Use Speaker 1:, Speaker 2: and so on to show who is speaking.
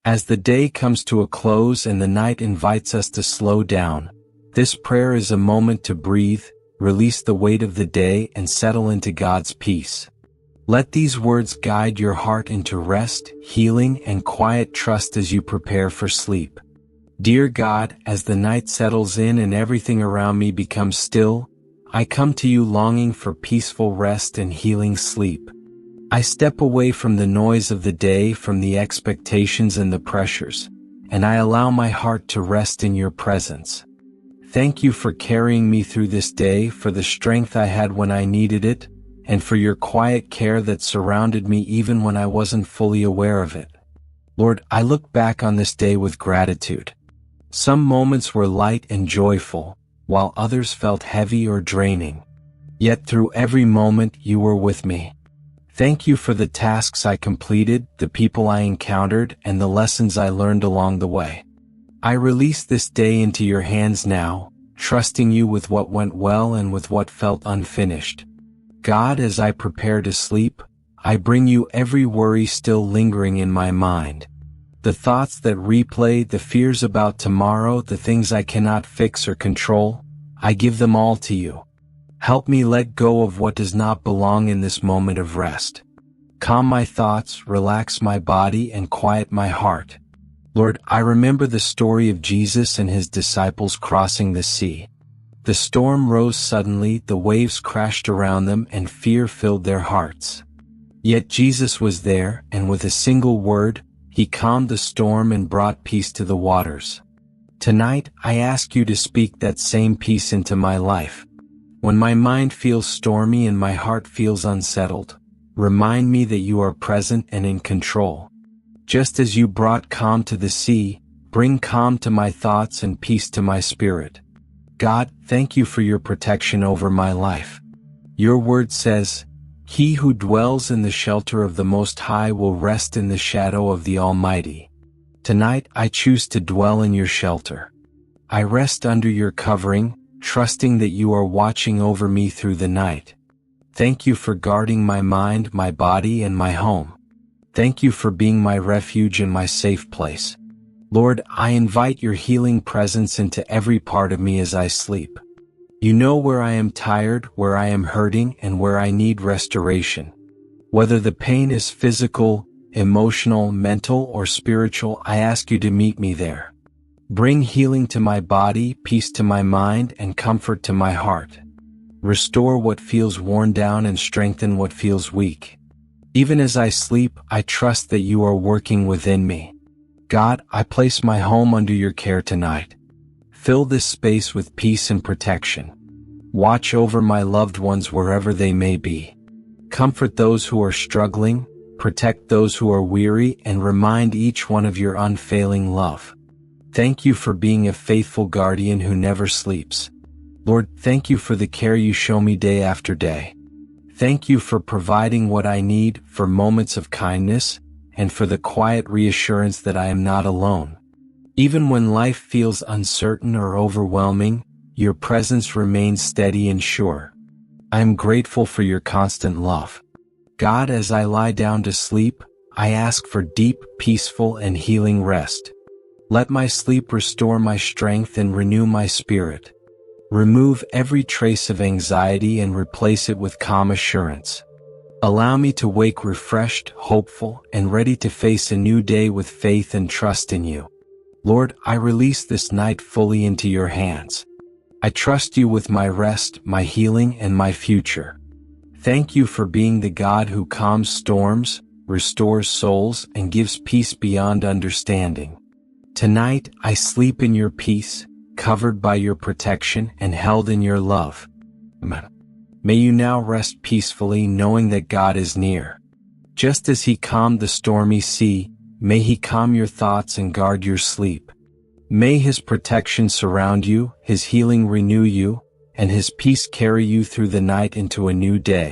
Speaker 1: As the day comes to a close and the night invites us to slow down, this prayer is a moment to breathe, release the weight of the day, and settle into God's peace. Let these words guide your heart into rest, healing, and quiet trust as you prepare for sleep. Dear God, as the night settles in and everything around me becomes still, I come to you longing for peaceful rest and healing sleep. I step away from the noise of the day, from the expectations and the pressures, and I allow my heart to rest in your presence. Thank you for carrying me through this day, for the strength I had when I needed it, and for your quiet care that surrounded me even when I wasn't fully aware of it. Lord, I look back on this day with gratitude. Some moments were light and joyful, while others felt heavy or draining. Yet through every moment you were with me. Thank you for the tasks I completed, the people I encountered, and the lessons I learned along the way. I release this day into your hands now, trusting you with what went well and with what felt unfinished. God, as I prepare to sleep, I bring you every worry still lingering in my mind. The thoughts that replay, the fears about tomorrow, the things I cannot fix or control, I give them all to you. Help me let go of what does not belong in this moment of rest. Calm my thoughts, relax my body, and quiet my heart. Lord, I remember the story of Jesus and his disciples crossing the sea. The storm rose suddenly, the waves crashed around them, and fear filled their hearts. Yet Jesus was there, and with a single word, he calmed the storm and brought peace to the waters. Tonight, I ask you to speak that same peace into my life. When my mind feels stormy and my heart feels unsettled, remind me that you are present and in control. Just as you brought calm to the sea, bring calm to my thoughts and peace to my spirit. God, thank you for your protection over my life. Your word says, "He who dwells in the shelter of the Most High will rest in the shadow of the Almighty." Tonight I choose to dwell in your shelter. I rest under your covering, trusting that you are watching over me through the night. Thank you for guarding my mind, my body, and my home. Thank you for being my refuge and my safe place. Lord, I invite your healing presence into every part of me as I sleep. You know where I am tired, where I am hurting, and where I need restoration. Whether the pain is physical, emotional, mental, or spiritual, I ask you to meet me there. Bring healing to my body, peace to my mind, and comfort to my heart. Restore what feels worn down and strengthen what feels weak. Even as I sleep, I trust that you are working within me. God, I place my home under your care tonight. Fill this space with peace and protection. Watch over my loved ones wherever they may be. Comfort those who are struggling, protect those who are weary, and remind each one of your unfailing love. Thank you for being a faithful guardian who never sleeps. Lord, thank you for the care you show me day after day. Thank you for providing what I need, for moments of kindness, and for the quiet reassurance that I am not alone. Even when life feels uncertain or overwhelming, your presence remains steady and sure. I am grateful for your constant love. God, as I lie down to sleep, I ask for deep, peaceful, and healing rest. Let my sleep restore my strength and renew my spirit. Remove every trace of anxiety and replace it with calm assurance. Allow me to wake refreshed, hopeful, and ready to face a new day with faith and trust in you. Lord, I release this night fully into your hands. I trust you with my rest, my healing, and my future. Thank you for being the God who calms storms, restores souls, and gives peace beyond understanding. Tonight, I sleep in your peace, covered by your protection and held in your love. Amen. May you now rest peacefully knowing that God is near. Just as he calmed the stormy sea, may he calm your thoughts and guard your sleep. May his protection surround you, his healing renew you, and his peace carry you through the night into a new day.